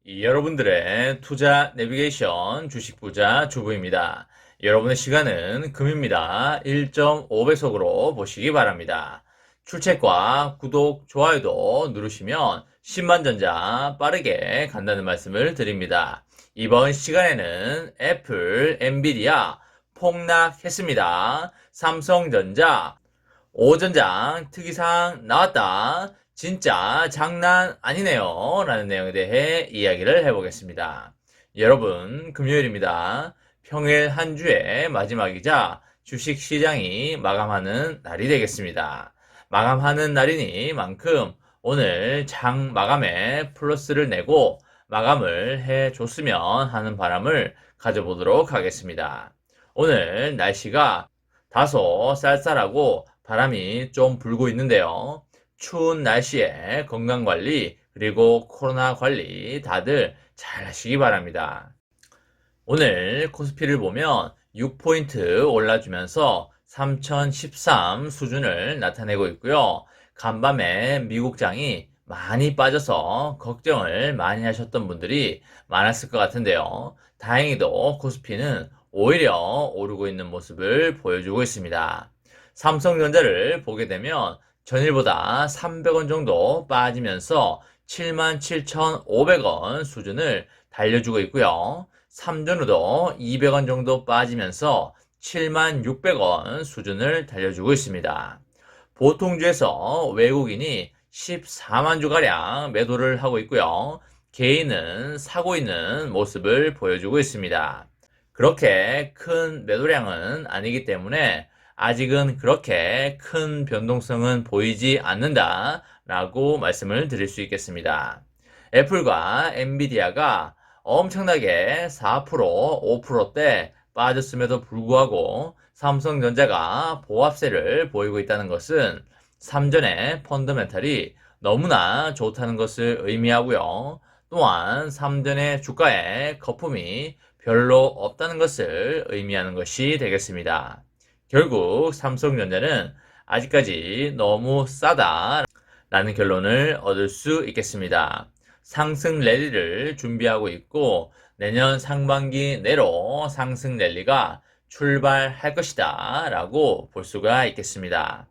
여러분들의 투자 내비게이션 주식부자 주부입니다. 여러분의 시간은 금입니다. 1.5배속으로 보시기 바랍니다. 출첵과 구독, 좋아요도 누르시면 10만전자 빠르게 간다는 말씀을 드립니다. 이번 시간에는 애플, 엔비디아 폭락했습니다. 삼성전자, 오전장 특이사항 나왔다. 진짜 장난 아니네요. 라는 내용에 대해 이야기를 해보겠습니다. 여러분, 금요일입니다. 평일 한 주의 마지막이자 주식시장이 마감하는 날이 되겠습니다. 마감하는 날이니만큼 오늘 장 마감에 플러스를 내고 마감을 해줬으면 하는 바람을 가져보도록 하겠습니다. 오늘 날씨가 다소 쌀쌀하고 바람이 좀 불고 있는데요. 추운 날씨에 건강관리 그리고 코로나 관리 다들 잘 하시기 바랍니다. 오늘 코스피를 보면 6포인트 올라주면서 3013 수준을 나타내고 있고요. 간밤에 미국장이 많이 빠져서 걱정을 많이 하셨던 분들이 많았을 것 같은데요. 다행히도 코스피는 오히려 오르고 있는 모습을 보여주고 있습니다. 삼성전자를 보게 되면 전일보다 300원 정도 빠지면서 77,500원 수준을 달려주고 있고요. 삼전후도 200원 정도 빠지면서 76,600원 수준을 달려주고 있습니다. 보통주에서 외국인이 14만 주가량 매도를 하고 있고요. 개인은 사고 있는 모습을 보여주고 있습니다. 그렇게 큰 매도량은 아니기 때문에 아직은 그렇게 큰 변동성은 보이지 않는다 라고 말씀을 드릴 수 있겠습니다. 애플과 엔비디아가 엄청나게 4%, 5%대 빠졌음에도 불구하고 삼성전자가 보합세를 보이고 있다는 것은 삼전의 펀더멘탈이 너무나 좋다는 것을 의미하고요. 또한 삼전의 주가에 거품이 별로 없다는 것을 의미하는 것이 되겠습니다. 결국 삼성전자는 아직까지 너무 싸다 라는 결론을 얻을 수 있겠습니다. 상승 랠리를 준비하고 있고 내년 상반기 내로 상승 랠리가 출발할 것이다 라고 볼 수가 있겠습니다.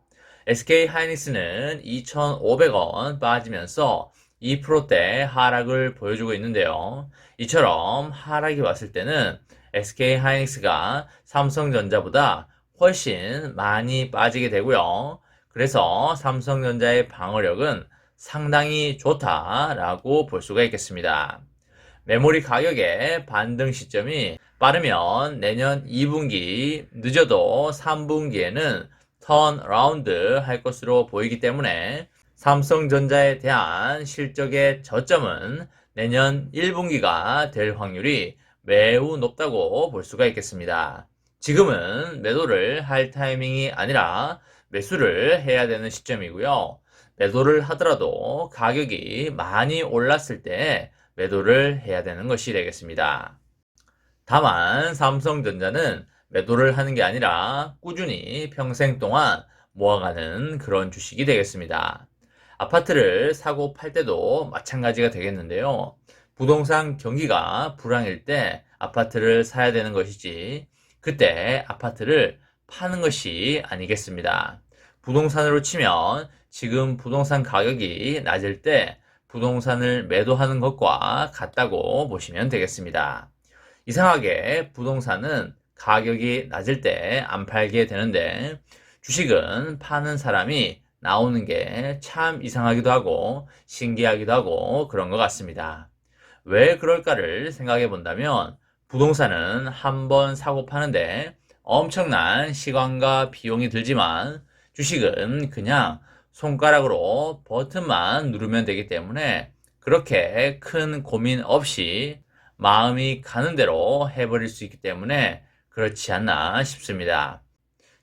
SK하이닉스는 2,500원 빠지면서 2%대 하락을 보여주고 있는데요. 이처럼 하락이 왔을 때는 SK하이닉스가 삼성전자보다 훨씬 많이 빠지게 되고요. 그래서 삼성전자의 방어력은 상당히 좋다라고 볼 수가 있겠습니다. 메모리 가격의 반등 시점이 빠르면 내년 2분기, 늦어도 3분기에는 턴라운드 할 것으로 보이기 때문에 삼성전자에 대한 실적의 저점은 내년 1분기가 될 확률이 매우 높다고 볼 수가 있겠습니다. 지금은 매도를 할 타이밍이 아니라 매수를 해야 되는 시점이고요. 매도를 하더라도 가격이 많이 올랐을 때 매도를 해야 되는 것이 되겠습니다. 다만 삼성전자는 매도를 하는 게 아니라 꾸준히 평생 동안 모아가는 그런 주식이 되겠습니다. 아파트를 사고 팔 때도 마찬가지가 되겠는데요. 부동산 경기가 불황일 때 아파트를 사야 되는 것이지 그때 아파트를 파는 것이 아니겠습니다. 부동산으로 치면 지금 부동산 가격이 낮을 때 부동산을 매도하는 것과 같다고 보시면 되겠습니다. 이상하게 부동산은 가격이 낮을 때 안 팔게 되는데 주식은 파는 사람이 나오는 게 참 이상하기도 하고 신기하기도 하고 그런 것 같습니다. 왜 그럴까를 생각해 본다면 부동산은 한번 사고 파는데 엄청난 시간과 비용이 들지만 주식은 그냥 손가락으로 버튼만 누르면 되기 때문에 그렇게 큰 고민 없이 마음이 가는 대로 해버릴 수 있기 때문에 그렇지 않나 싶습니다.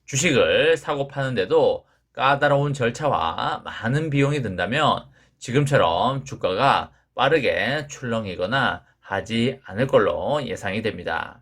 주식을 사고 파는데도 까다로운 절차와 많은 비용이 든다면 지금처럼 주가가 빠르게 출렁이거나 하지 않을 걸로 예상이 됩니다.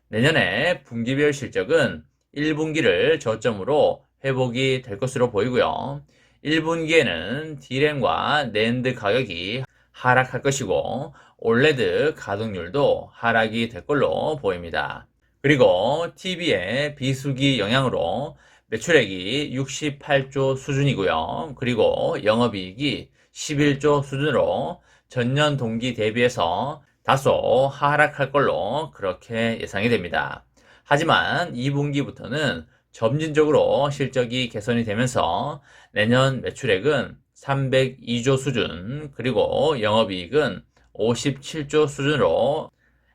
내년에 분기별 실적은 1분기를 저점으로 회복이 될 것으로 보이고요. 1분기에는 D램과 낸드 가격이 하락할 것이고 올레드 가동률도 하락이 될 걸로 보입니다. 그리고 TV의 비수기 영향으로 매출액이 68조 수준이고요. 그리고 영업이익이 11조 수준으로 전년 동기 대비해서 다소 하락할 걸로 그렇게 예상이 됩니다. 하지만 2분기부터는 점진적으로 실적이 개선이 되면서 내년 매출액은 302조 수준, 그리고 영업이익은 57조 수준으로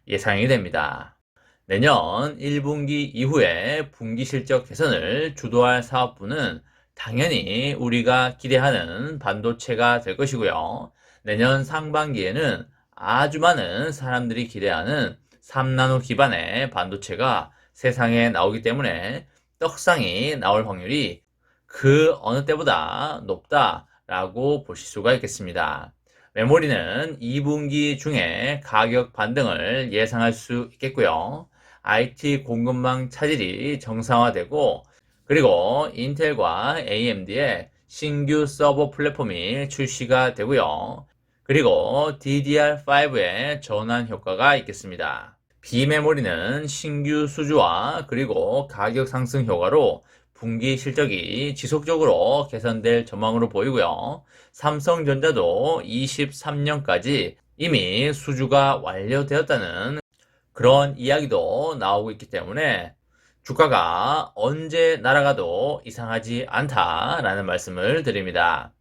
예상이 됩니다. 내년 1분기 이후에 분기 실적 개선을 주도할 사업부는 당연히 우리가 기대하는 반도체가 될 것이고요. 내년 상반기에는 아주 많은 사람들이 기대하는 3나노 기반의 반도체가 세상에 나오기 때문에 떡상이 나올 확률이 그 어느 때보다 높다라고 보실 수가 있겠습니다. 메모리는 2분기 중에 가격 반등을 예상할 수 있겠고요. IT 공급망 차질이 정상화되고, 그리고 인텔과 AMD의 신규 서버 플랫폼이 출시가 되고요. 그리고 DDR5의 전환 효과가 있겠습니다. 비메모리는 신규 수주와 그리고 가격 상승 효과로 분기 실적이 지속적으로 개선될 전망으로 보이고요. 삼성전자도 23년까지 이미 수주가 완료되었다는 그런 이야기도 나오고 있기 때문에 주가가 언제 날아가도 이상하지 않다라는 말씀을 드립니다.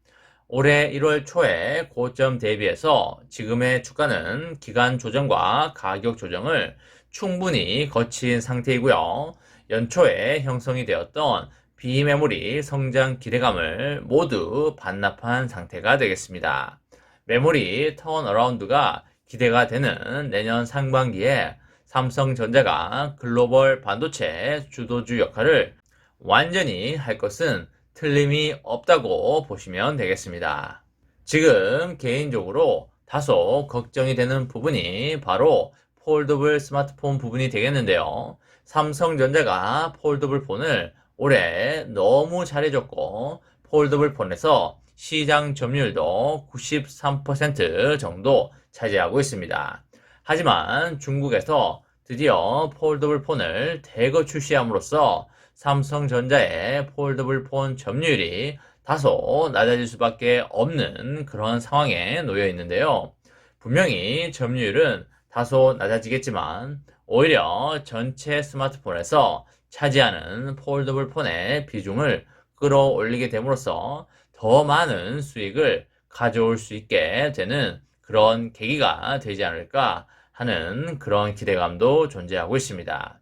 올해 1월 초에 고점 대비해서 지금의 주가는 기간 조정과 가격 조정을 충분히 거친 상태이고요. 연초에 형성이 되었던 비메모리 성장 기대감을 모두 반납한 상태가 되겠습니다. 메모리 턴어라운드가 기대가 되는 내년 상반기에 삼성전자가 글로벌 반도체 주도주 역할을 완전히 할 것은 틀림이 없다고 보시면 되겠습니다. 지금 개인적으로 다소 걱정이 되는 부분이 바로 폴더블 스마트폰 부분이 되겠는데요. 삼성전자가 폴더블 폰을 올해 너무 잘해줬고 폴더블 폰에서 시장 점유율도 93% 정도 차지하고 있습니다. 하지만 중국에서 드디어 폴더블 폰을 대거 출시함으로써 삼성전자의 폴더블 폰 점유율이 다소 낮아질 수밖에 없는 그런 상황에 놓여 있는데요. 분명히 점유율은 다소 낮아지겠지만 오히려 전체 스마트폰에서 차지하는 폴더블 폰의 비중을 끌어올리게 됨으로써 더 많은 수익을 가져올 수 있게 되는 그런 계기가 되지 않을까 하는 그런 기대감도 존재하고 있습니다.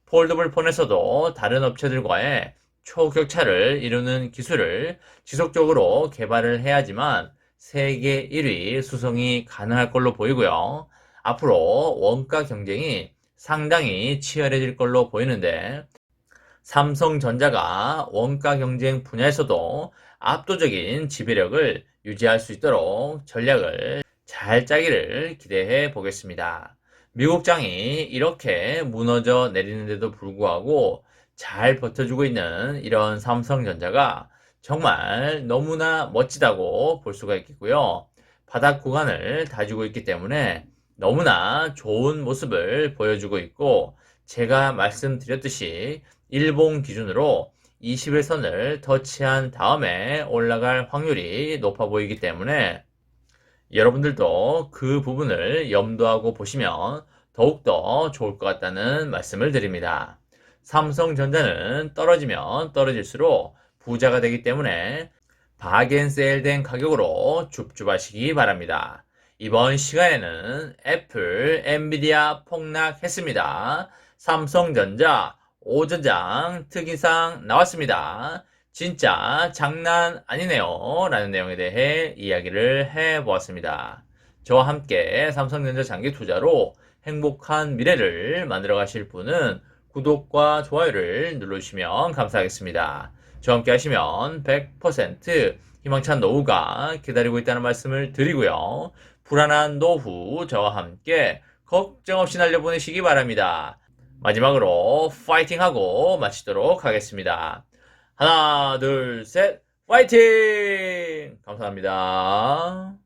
폴더블 폰에서도 다른 업체들과의 초격차를 이루는 기술을 지속적으로 개발을 해야지만 세계 1위 수성이 가능할 걸로 보이고요. 앞으로 원가 경쟁이 상당히 치열해질 걸로 보이는데 삼성전자가 원가 경쟁 분야에서도 압도적인 지배력을 유지할 수 있도록 전략을 잘 짜기를 기대해 보겠습니다. 미국장이 이렇게 무너져 내리는데도 불구하고 잘 버텨주고 있는 이런 삼성전자가 정말 너무나 멋지다고 볼 수가 있겠고요. 바닥 구간을 다지고 있기 때문에 너무나 좋은 모습을 보여주고 있고, 제가 말씀드렸듯이 일봉 기준으로 21선을 터치한 다음에 올라갈 확률이 높아 보이기 때문에 여러분들도 그 부분을 염두하고 보시면 더욱더 좋을 것 같다는 말씀을 드립니다. 삼성전자는 떨어지면 떨어질수록 부자가 되기 때문에 바겐세일된 가격으로 줍줍하시기 바랍니다. 이번 시간에는 애플, 엔비디아 폭락했습니다. 삼성전자 오전장 특이상 나왔습니다. 진짜 장난 아니네요 라는 내용에 대해 이야기를 해보았습니다. 저와 함께 삼성전자 장기 투자로 행복한 미래를 만들어 가실 분은 구독과 좋아요를 눌러주시면 감사하겠습니다. 저와 함께 하시면 100% 희망찬 노후가 기다리고 있다는 말씀을 드리고요. 불안한 노후 저와 함께 걱정 없이 날려보내시기 바랍니다. 마지막으로 파이팅하고 마치도록 하겠습니다. 하나, 둘, 셋, 파이팅! 감사합니다.